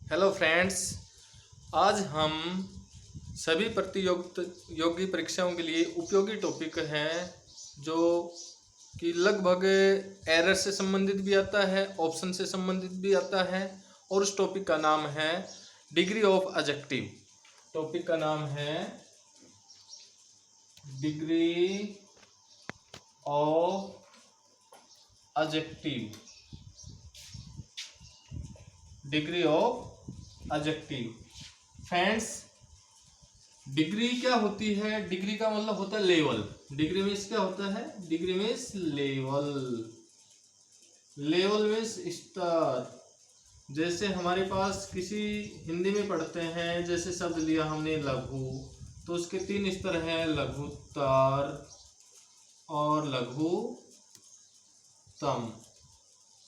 Hello friends, आज हम सभी प्रतियोगी परीक्षाओं के लिए उपयोगी टॉपिक हैं जो कि लगभग एरर से संबंधित भी आता है, ऑप्शन से संबंधित भी आता है। और उस टॉपिक का नाम है डिग्री ऑफ एडजेक्टिव। टॉपिक का नाम है degree of adjective. Degree of adjective. Friends, degree क्या होती है? डिग्री का मतलब होता है लेवल। डिग्री मीन्स क्या होता है? Degree means level. Level means स्तर। जैसे हमारे पास किसी हिंदी में पढ़ते हैं, जैसे शब्द लिया हमने लघु, तो उसके 3 स्तर हैं, लघुत्तर और लघुत्तम।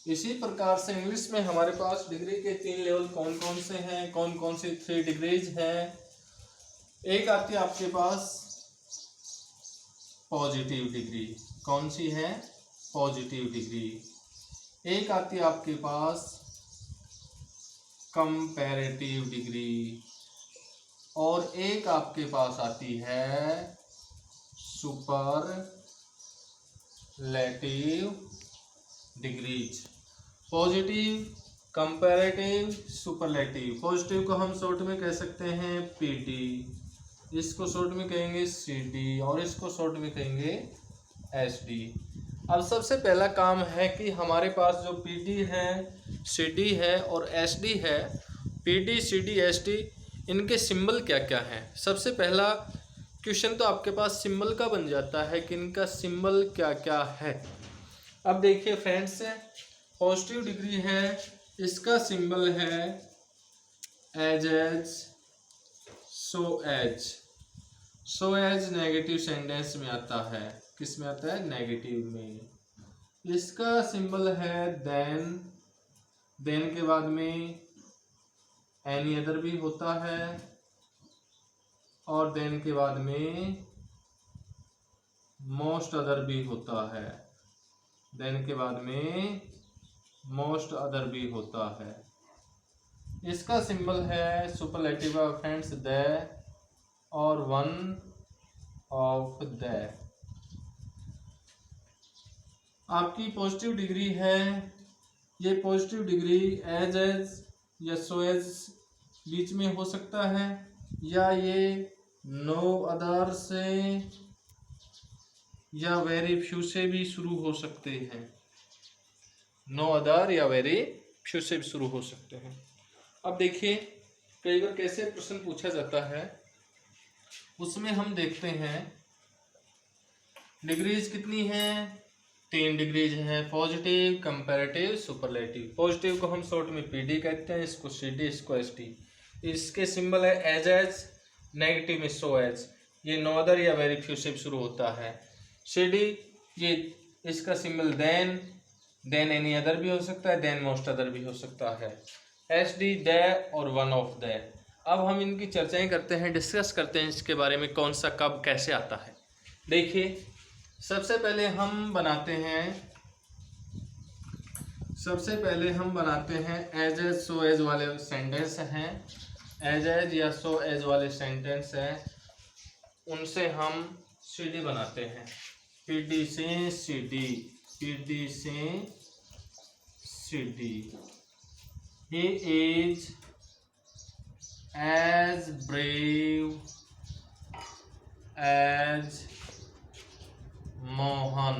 इसी प्रकार से इंग्लिश में हमारे पास डिग्री के 3 लेवल कौन कौन से हैं, कौन कौन सी 3 डिग्रीज हैं। एक आती है आपके पास पॉजिटिव डिग्री। कौन सी है? Positive degree. एक आती है आपके पास कंपैरेटिव डिग्री और एक आपके पास आती है superlative degrees. Positive, comparative, superlative. Positive को हम शॉर्ट में कह सकते हैं पीटी, इसको शॉर्ट में कहेंगे सीडी और इसको शॉर्ट में कहेंगे एसडी। अब सबसे पहला काम है कि हमारे पास जो पीडी है, सीडी है और एसडी है, पीडी, सीडी, एसडी, इनके सिंबल क्या क्या हैं। सबसे पहला क्वेश्चन तो आपके पास सिंबल का बन जाता है कि इनका सिंबल क्या क्या है। अब देखिए फ्रेंड्स, पॉजिटिव डिग्री है, इसका सिंबल है as, so as negative sentence में आता है। किस में आता है? नेगेटिव में। इसका सिंबल है देन। देन के बाद में एनी अदर भी होता है और देन के बाद में मोस्ट अदर भी होता है। देन के बाद में मोस्ट अदर भी होता है। इसका सिंबल है सुपरलेटिव फ्रेंड्स द और वन ऑफ द। आपकी पॉजिटिव डिग्री है, ये पॉजिटिव डिग्री एज या सो एज बीच में हो सकता है, या ये नो अदर से या वेरी फ्यू से भी शुरू हो सकते हैं। नो अदर या वेरी फ्यू से भी शुरू हो सकते हैं। अब देखिए, कई बार कैसे प्रश्न पूछा जाता है, उसमें हम देखते हैं डिग्रीज कितनी हैं? 3 डिग्रीज हैं, पॉजिटिव, कंपैरेटिव, सुपरलेटिव। पॉजिटिव को हम शॉर्ट में पीडी कहते हैं, इसको सीडी, इसको एसडी। इसके सिंबल है एज, नेगेटिव में सो एज, ये नो अदर या वेरी फ्यू से शुरू होता है। सीडी, ये इसका सिंबल देन एनी अदर भी हो सकता है, देन मोस्ट अदर भी हो सकता है। एसडी द और वन ऑफ द। अब हम इनकी चर्चाएं करते हैं, डिस्कस करते हैं इसके बारे में, कौन सा कब कैसे आता है। देखिए, सबसे पहले हम बनाते हैं एज सो एज वाले सेंटेंस हैं। एज या सो एज वाले सेंटेंस हैं, उनसे हम सीडी बनाते हैं। पीडी से सीडी, पीडी से CD. He is as brave as Mohan.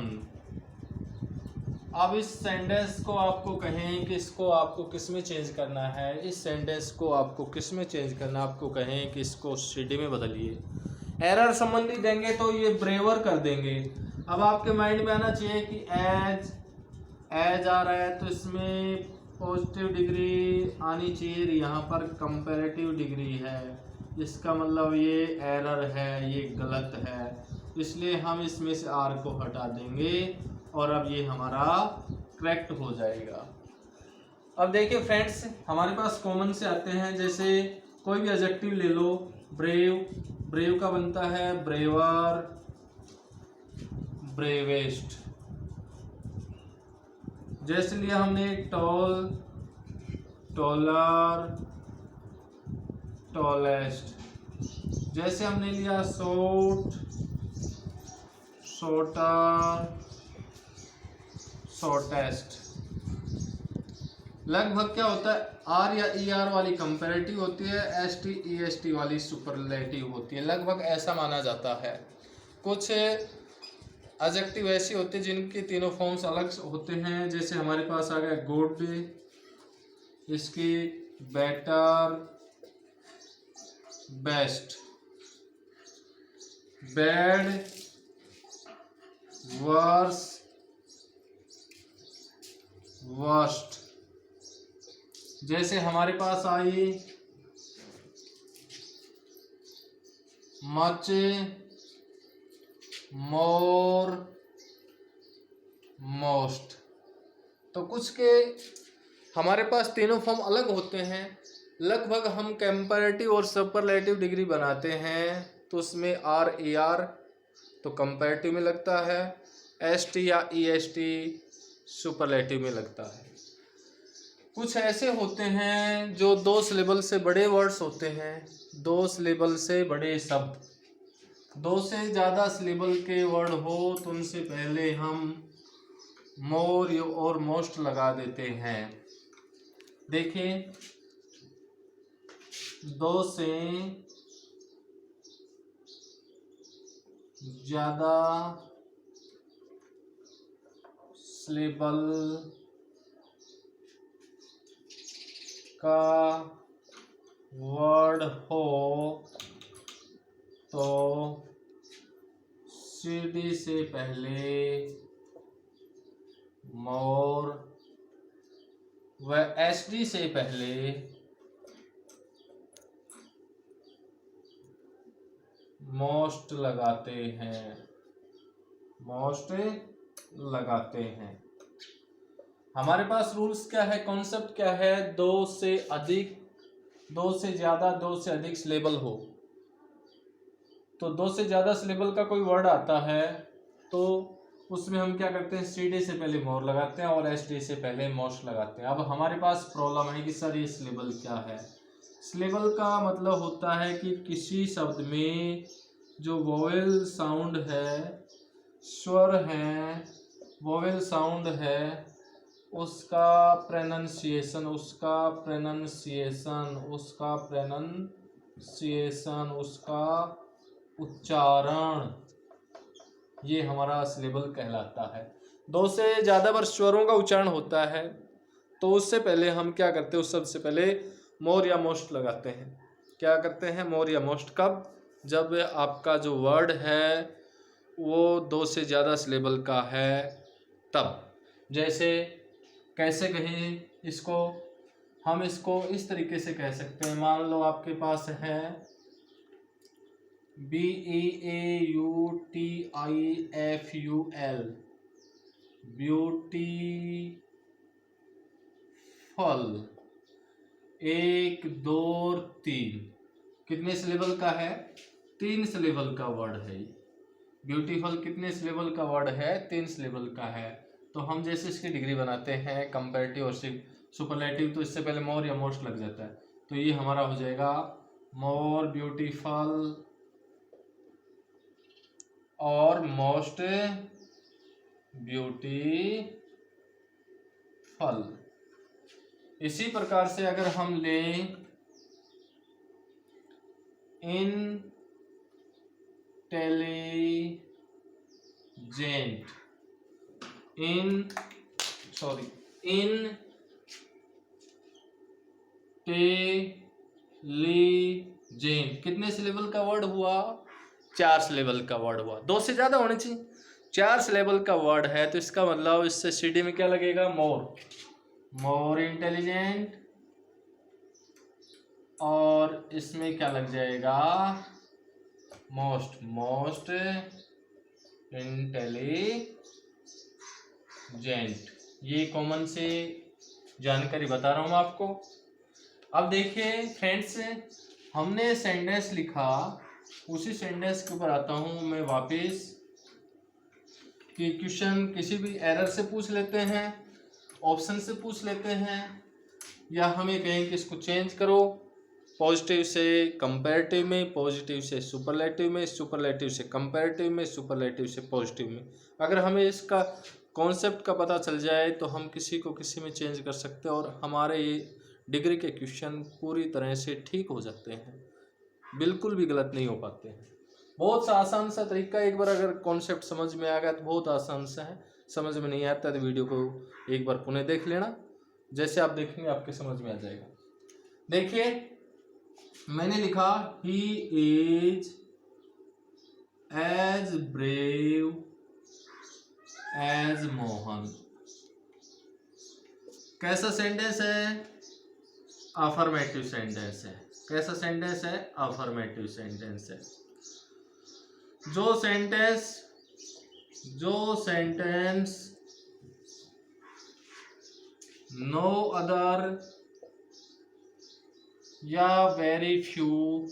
अब इस सेंटेंस को आपको कहें कि इसको आपको किस में चेंज करना है, इस सेंटेंस को आपको किस में चेंज करना, आपको कहें कि इसको सीडी में बदलिए। एरर संबंधी देंगे तो ये ब्रेवर कर देंगे। अब आपके माइंड में आना चाहिए कि एज आ रहा है तो इसमें पॉजिटिव डिग्री आनी चाहिए, यहाँ पर कंपैरेटिव डिग्री है, इसका मतलब ये एरर है, ये गलत है, इसलिए हम इसमें से आर को हटा देंगे और अब ये हमारा करेक्ट हो जाएगा। अब देखिए फ्रेंड्स, हमारे पास कॉमन से आते हैं, जैसे कोई भी एडजेक्टिव ले लो। ब्रेव, ब्रेव का बनता है ब्रेवर, ब्रेवेस्ट। जैसे लिया हमने टॉल, टॉलर, टॉलेस्ट। जैसे हमने लिया शॉर्ट, शॉर्टर, शॉर्टेस्ट। लगभग क्या होता है, आर या ई आर वाली कंपैरेटिव होती है, S T E S T वाली सुपरलेटिव होती है, लगभग ऐसा माना जाता है। कुछ एडजेक्टिव ऐसी होती है जिनके तीनों फॉर्म्स अलग होते हैं। जैसे हमारे पास आ गया गुड, इसकी better, best, bad, worse, worst. जैसे हमारे पास आई मच, मोर, मोस्ट। तो कुछ के हमारे पास तीनों फॉर्म अलग होते हैं। लगभग हम कंपैरेटिव और सुपरलेटिव डिग्री बनाते हैं तो उसमें आर ए आर तो कंपैरेटिव में लगता है, एस टी या ई एस टी सुपरलेटिव में लगता है। कुछ ऐसे होते हैं जो 2 सिलेबल से बड़े वर्ड्स होते हैं, 2 सिलेबल से बड़े शब्द। 2 से ज़्यादा सिलेबल के वर्ड हो तो उनसे पहले हम मोर और मोस्ट लगा देते हैं। देखिए 2 से ज़्यादा सिलेबल का वर्ड हो तो CD से पहले मोर व SD से पहले मोस्ट लगाते हैं, मोस्ट लगाते हैं। हमारे पास रूल्स क्या है, कॉन्सेप्ट क्या है, 2 से अधिक, 2 से ज़्यादा, 2 से अधिक सिलेबल हो तो 2 से ज़्यादा सिलेबल का कोई वर्ड आता है तो उसमें हम क्या करते हैं, CD से पहले मोर लगाते हैं और SD से पहले मोस्ट लगाते हैं। अब हमारे पास प्रॉब्लम है कि सर ये सिलेबल क्या है। सिलेबल का मतलब होता है कि किसी शब्द में जो वोवेल साउंड है, स्वर है, वोवेल साउंड है, उसका प्रोनाउंसिएशन, उसका उच्चारण, ये हमारा सिलेबल कहलाता है। 2 से ज़्यादा बार स्वरों का उच्चारण होता है तो उससे पहले हम क्या करते हैं, उस शब्द से पहले मोर या मोस्ट लगाते हैं। क्या करते हैं, मोर या मोस्ट। कब, जब आपका जो वर्ड है वो 2 से ज़्यादा सिलेबल का है तब। जैसे कैसे कहें इसको, हम इसको इस तरीके से कह सकते हैं। मान लो आपके पास है BEAUTIFUL, ब्यूटीफुल। 1 2 3 कितने सिलेबल का है, 3 सिलेबल का वर्ड है। ब्यूटीफुल कितने सिलेबल का वर्ड है, 3 सिलेबल का है। तो हम जैसे इसकी डिग्री बनाते हैं कंपैरेटिव और सुपरलेटिव तो इससे पहले मोर या मोस्ट लग जाता है। तो ये हमारा हो जाएगा मोर ब्यूटीफुल और मोस्ट ब्यूटीफुल। इसी प्रकार से अगर हम लें इंटेलिजेंट, इंटेलिजेंट कितने सिलेबल का वर्ड हुआ, 4 सिलेबल का वर्ड हुआ। 2 से ज़्यादा होने चाहिए, 4 सिलेबल का वर्ड है तो इसका मतलब इससे CD में क्या लगेगा, मोर, मोर इंटेलिजेंट। और इसमें क्या लग जाएगा, मोस्ट, मोस्ट इंटेलिजेंट। ये कॉमन से जानकारी बता रहा हूँ आपको। अब देखिए फ्रेंड्स, हमने सेंटेंस लिखा, उसी सेंटेंस के ऊपर आता हूँ मैं वापस कि क्वेश्चन किसी भी एरर से पूछ लेते हैं, ऑप्शन से पूछ लेते हैं, या हमें कहें कि इसको चेंज करो पॉजिटिव से कंपैरेटिव में, पॉजिटिव से सुपरलेटिव में, सुपरलेटिव से कंपैरेटिव में, सुपरलेटिव से पॉजिटिव में। अगर हमें इसका कॉन्सेप्ट का पता चल जाए तो हम किसी को किसी में चेंज कर सकते हैं और हमारे ये डिग्री के क्वेश्चन पूरी तरह से ठीक हो जाते हैं, बिल्कुल भी गलत नहीं हो पाते हैं। बहुत सा आसान सा तरीका, एक बार अगर कॉन्सेप्ट समझ में आ गया तो बहुत आसान सा है। समझ में नहीं आता तो वीडियो को एक बार पुनः देख लेना, जैसे आप देखेंगे आपके समझ में आ जाएगा। देखिए मैंने लिखा he is as brave as Mohan. कैसा सेंटेंस है? अफर्मेटिव सेंटेंस है। कैसा सेंटेंस है? अफर्मेटिव सेंटेंस है। जो सेंटेंस नो अदर या वेरी फ्यू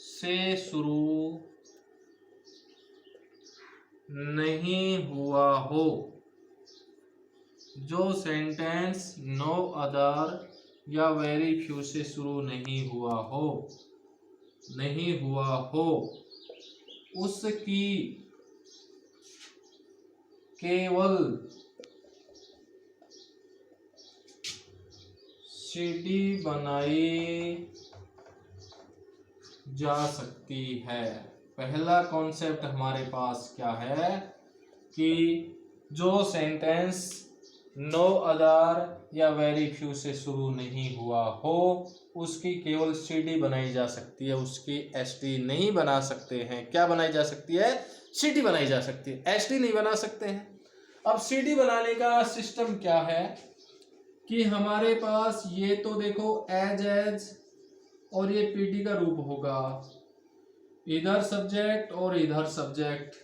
से शुरू नहीं हुआ हो, जो सेंटेंस नो अदर या वेरी फ्यू से शुरू नहीं हुआ हो उसकी केवल सीडी बनाई जा सकती है। पहला कॉन्सेप्ट हमारे पास क्या है कि जो सेंटेंस नो अदर या वेरी फ्यू से शुरू नहीं हुआ हो उसकी केवल सीडी बनाई जा सकती है, उसकी एसडी नहीं बना सकते हैं। क्या बनाई जा सकती है? सीडी बनाई जा सकती है, एसडी नहीं बना सकते हैं। अब सीडी बनाने का सिस्टम क्या है कि हमारे पास ये तो देखो एज और ये पीडी का रूप होगा, इधर सब्जेक्ट और इधर सब्जेक्ट।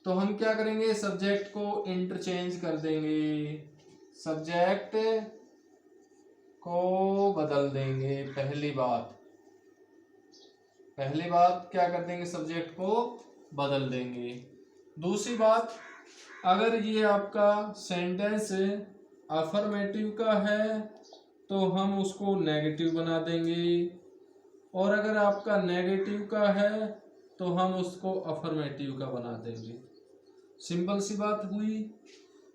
तो हम क्या करेंगे? सब्जेक्ट को इंटरचेंज कर देंगे, सब्जेक्ट को बदल देंगे। पहली बात क्या कर देंगे? सब्जेक्ट को बदल देंगे। दूसरी बात, अगर ये आपका सेंटेंस अफर्मेटिव का है तो हम उसको नेगेटिव बना देंगे, और अगर आपका नेगेटिव का है तो हम उसको अफर्मेटिव का बना देंगे। सिंपल सी बात हुई।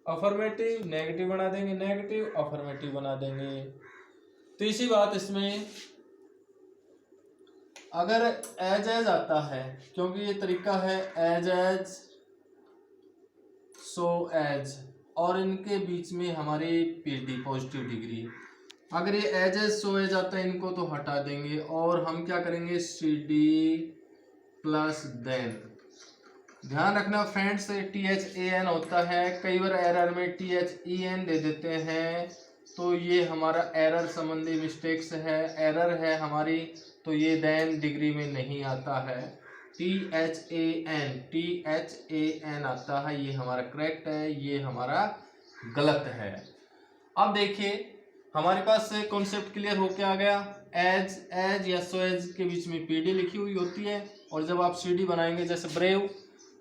अफर्मेटिव नेगेटिव बना देंगे, नेगेटिव अफर्मेटिव बना देंगे। तीसरी बात इसमें, अगर एज आता है, क्योंकि ये तरीका है एज सो एज, और इनके बीच में हमारी पीडी पॉजिटिव डिग्री, अगर ये एज सो एज आता है इनको तो हटा देंगे और हम क्या करेंगे? C D plus then. ध्यान रखना फ्रेंड्स, THAN होता है, कई बार एरर में THEN दे देते हैं, तो ये हमारा एरर संबंधी मिस्टेक्स है, एरर है हमारी, तो ये देन डिग्री में नहीं आता है। THAN आता है, ये हमारा करेक्ट है, ये हमारा गलत है। अब देखिए हमारे पास कॉन्सेप्ट क्लियर होके आ गया। एज या सो एज के बीच में पीडी लिखी हुई होती है, और जब आप सीडी बनाएंगे, जैसे ब्रेव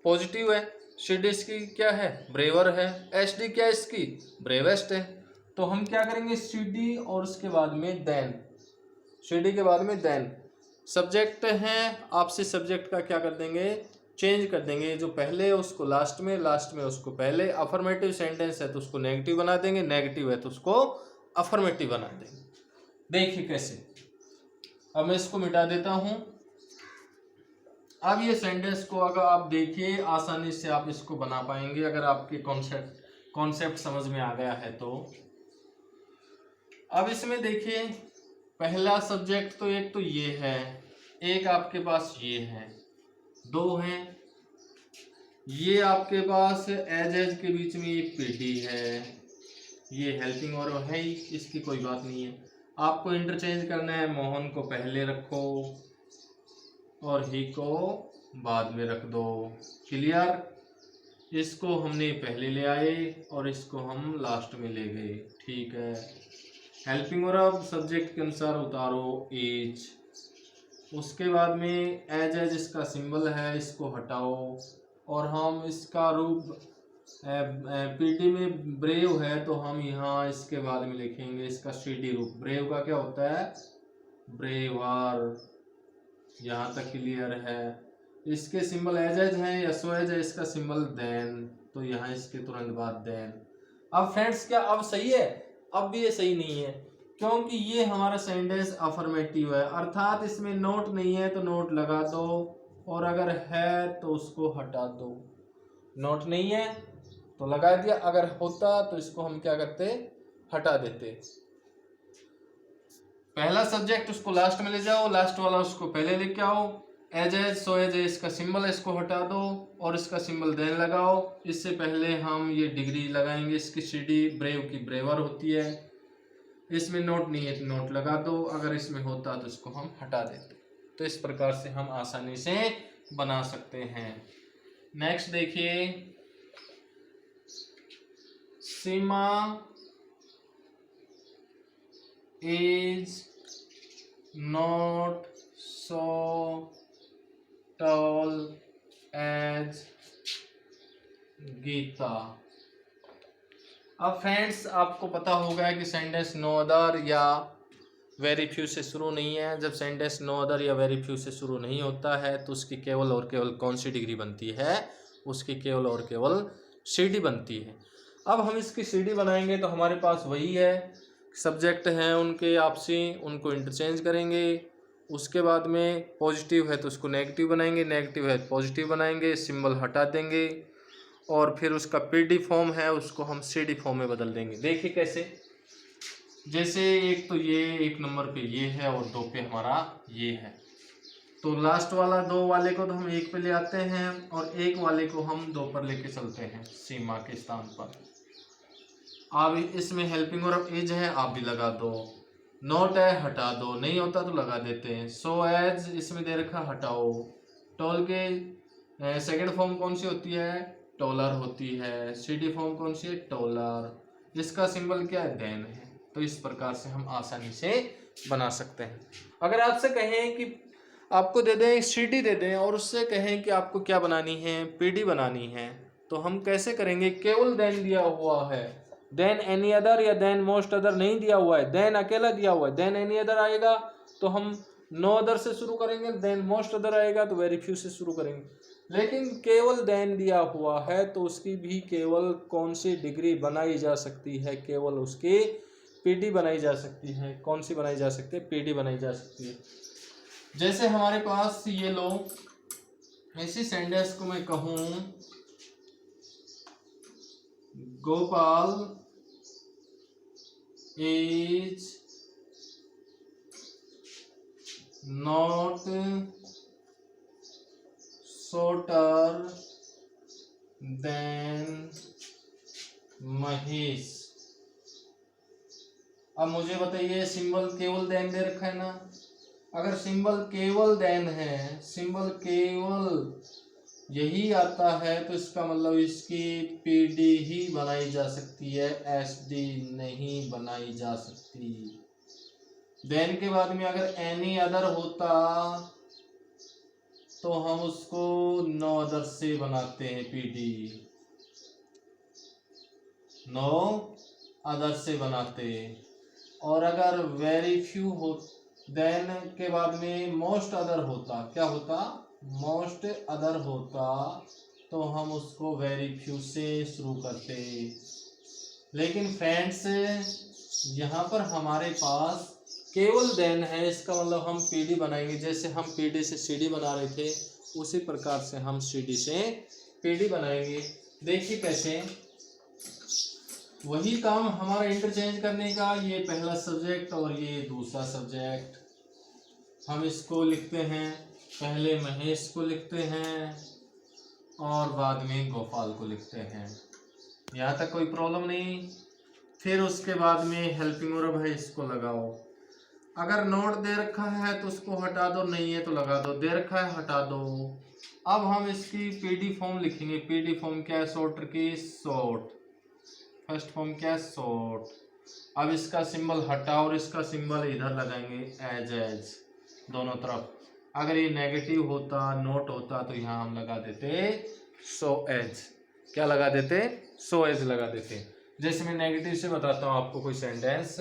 पॉजिटिव है, सीडी इसकी क्या है? ब्रेवर है। एसडी क्या है इसकी? ब्रेवेस्ट है। तो हम क्या करेंगे? सीडी और उसके बाद में देन, सीडी के बाद में देन। सब्जेक्ट है, आपसे सब्जेक्ट का क्या कर देंगे? चेंज कर देंगे। जो पहले है उसको लास्ट में, लास्ट में उसको पहले। अफर्मेटिव सेंटेंस है तो उसको नेगेटिव बना देंगे, नेगेटिव है तो उसको अफर्मेटिव बना देंगे। देखिए कैसे। अब मैं इसको मिटा देता हूं। अब ये सेंटेंस को अगर आप देखिए आसानी से आप इसको बना पाएंगे, अगर आपके कॉन्सेप्ट समझ में आ गया है तो। अब इसमें देखिए पहला सब्जेक्ट तो एक तो ये है, एक आपके पास ये है, दो हैं। ये आपके पास एज के बीच में ये पीडी है, ये हेल्पिंग और है ही, इसकी कोई बात नहीं है। आपको इंटरचेंज करना है, मोहन को पहले रखो और ही को बाद में रख दो। क्लियर? इसको हमने पहले ले आए और इसको हम लास्ट में ले गए, ठीक है। हेल्पिंग और अब सब्जेक्ट के अनुसार उतारो एज। उसके बाद में एज इसका सिंबल है, इसको हटाओ और हम इसका रूप पीडी में ब्रेव है तो हम यहाँ इसके बाद में लिखेंगे इसका सीडी रूप। ब्रेव का क्या होता है? ब्रेवर। यहाँ तक क्लियर है। इसके सिंबल एज है या सो एज है, इसका सिंबल देन, तो यहाँ इसके तुरंत बाद देन। अब फ्रेंड्स क्या अब सही है? अब भी ये सही नहीं है, क्योंकि ये हमारा सेंटेंस अफर्मेटिव है, अर्थात इसमें नोट नहीं है तो नोट लगा दो, और अगर है तो उसको हटा दो। नोट नहीं है तो लगा दिया, अगर होता तो इसको हम क्या करते? हटा देते। पहला सब्जेक्ट उसको लास्ट में ले जाओ, लास्ट वाला उसको पहले लेके आओ। एज सो एज इसका सिंबल है, इसको हटा दो और इसका सिंबल देन लगाओ। इससे पहले हम ये डिग्री लगाएंगे, इसकी सीडी ब्रेव की ब्रेवर होती है। इसमें नोट नहीं है तो नोट लगा दो, अगर इसमें होता तो इसको हम हटा देते। तो इस प्रकार से हम आसानी से बना सकते हैं। नेक्स्ट देखिए, Seema is not so tall as Geeta. अब फ्रेंड्स आपको पता होगा कि सेंटेंस नो अदर या वेरी फ्यू से शुरू नहीं है। जब सेंटेंस नो अदर या वेरी फ्यू से शुरू नहीं होता है तो उसकी केवल और केवल कौन सी डिग्री बनती है? उसकी केवल और केवल सीडी बनती है। अब हम इसकी सीडी बनाएंगे तो हमारे पास वही है, सब्जेक्ट हैं उनके आपसी, उनको इंटरचेंज करेंगे। उसके बाद में पॉजिटिव है तो उसको नेगेटिव बनाएंगे, नेगेटिव है तो पॉजिटिव बनाएंगे, सिंबल हटा देंगे, और फिर उसका पीडी फॉर्म है उसको हम सीडी फॉर्म में बदल देंगे। देखिए कैसे, जैसे एक तो ये एक नंबर पे ये है और 2 पे हमारा ये है, तो लास्ट वाला 2 वाले को तो हम 1 पे ले आते हैं और 1 वाले को हम 2 पर लेके चलते हैं सीमा के स्थान पर। अब इसमें हेल्पिंग वर्ब इज है, आप भी लगा दो। नोट है हटा दो, नहीं होता तो लगा देते हैं। सो एज इसमें दे रखा, हटाओ। टॉल के सेकंड फॉर्म कौन सी होती है? टॉलर होती है। सीडी फॉर्म कौन सी है? टॉलर। इसका सिंबल क्या है? देन है। तो इस प्रकार से हम आसानी से बना सकते हैं। अगर आपसे कहें कि आपको दे दें सीडी दे दें और उससे कहें कि आपको क्या बनानी है? पीडी बनानी है, तो हम कैसे करेंगे? केवल देन दिया हुआ है, देन एनी अदर या देन मोस्ट अदर नहीं दिया हुआ है, देन अकेला दिया हुआ है। देन एनी अदर आएगा तो हम नो अदर से शुरू करेंगे, देन मोस्ट अदर आएगा तो वेरी फ्यू से शुरू करेंगे। लेकिन केवल देन दिया हुआ है तो उसकी भी केवल कौन सी डिग्री बनाई जा सकती है? केवल उसकी पीडी बनाई जा सकती है। कौन सी बनाई जा सकती है? पीडी बनाई जा सकती है। जैसे हमारे पास ये लो, इसी सेंटेंस को मैं कहूं Gopal is not shorter than Mahesh. अब मुझे बताइए, सिंबल केवल देन दे रखा है ना, अगर सिंबल केवल देन है, सिंबल केवल यही आता है तो इसका मतलब इसकी पीडी ही बनाई जा सकती है, एसडी नहीं बनाई जा सकती। देन के बाद में अगर एनी अदर होता तो हम उसको नो अदर से बनाते हैं, पीडी नो अदर से बनाते। और अगर वेरी फ्यू हो, देन के बाद में मोस्ट अदर होता, क्या होता? मोस्ट अदर होता, तो हम उसको वेरी फ्यू से शुरू करते। लेकिन फ्रेंड्स यहाँ पर हमारे पास केवल देन है, इसका मतलब हम पीडी बनाएंगे। जैसे हम पीडी से सीडी बना रहे थे उसी प्रकार से हम सीडी से पीडी बनाएंगे। देखिए कैसे, वही काम हमारा इंटरचेंज करने का, ये पहला सब्जेक्ट और ये दूसरा सब्जेक्ट। हम इसको लिखते हैं, पहले महेश को लिखते हैं और बाद में गोपाल को लिखते हैं। यहाँ तक कोई प्रॉब्लम नहीं। फिर उसके बाद में हेल्पिंग वर्ब है, इसको लगाओ। अगर नोट दे रखा है तो उसको हटा दो, नहीं है तो लगा दो, दे रखा है हटा दो। अब हम इसकी पीडी फॉर्म लिखेंगे। पीडी फॉर्म क्या है? शॉर्टर की शॉर्ट। फर्स्ट फॉर्म क्या है? शॉर्ट। अब इसका सिंबल हटा और इसका सिंबल इधर लगाएंगे, एज दोनों तरफ। अगर ये नेगेटिव होता, नोट होता, तो यहाँ हम लगा देते सो एज। क्या लगा देते, सो एज लगा देते। जैसे मैं नेगेटिव से बताता हूँ आपको कोई सेंटेंस।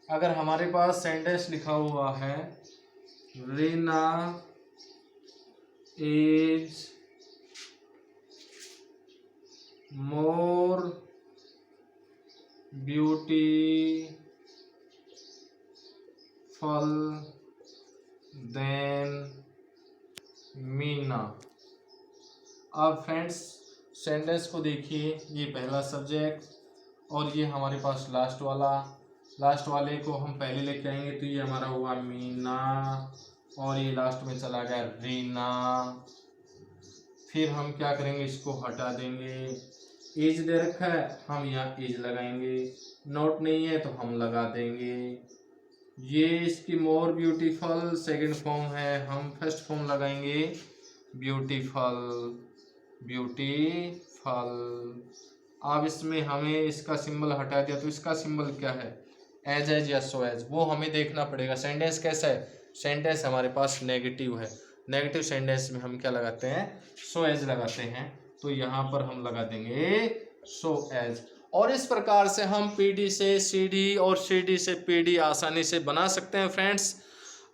अगर हमारे पास सेंटेंस लिखा हुआ है Reena is more beautiful then Meena. अब फ्रेंड्स सेंटेंस को देखिए, ये पहला सब्जेक्ट और ये हमारे पास लास्ट वाले को हम पहले लेके आएंगे तो ये हमारा हुआ मीना और ये लास्ट में चला गया रीना। फिर हम क्या करेंगे, इसको हटा देंगे। एज दे रखा है, हम यहाँ एज लगाएंगे। नोट नहीं है तो हम लगा देंगे। ये इसकी मोर ब्यूटीफुल सेकंड फॉर्म है, हम फर्स्ट फॉर्म लगाएंगे ब्यूटीफुल। अब इसमें हमें इसका सिंबल हटा दिया तो इसका सिंबल क्या है, एज या सो एज, वो हमें देखना पड़ेगा। सेंटेंस कैसा है, सेंटेंस हमारे पास नेगेटिव है। नेगेटिव सेंटेंस में हम क्या लगाते हैं, सो एज लगाते हैं। तो यहाँ पर हम लगा देंगे सो एज। और इस प्रकार से हम पीडी से सीडी और सीडी से पीडी आसानी से बना सकते हैं फ्रेंड्स।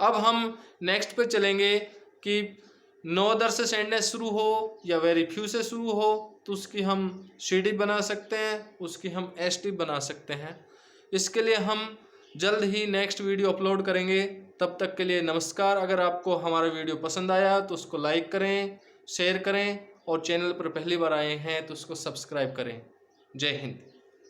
अब हम नेक्स्ट पे चलेंगे कि नो अदर से सेंटेंस शुरू हो या वेरी फ्यू से शुरू हो तो उसकी हम सीडी बना सकते हैं, उसकी हम एसटी बना सकते हैं। इसके लिए हम जल्द ही नेक्स्ट वीडियो अपलोड करेंगे। तब तक के लिए नमस्कार। अगर आपको हमारा वीडियो पसंद आया तो उसको लाइक करें, शेयर करें और चैनल पर पहली बार आए हैं तो उसको सब्सक्राइब करें। जय हिंद।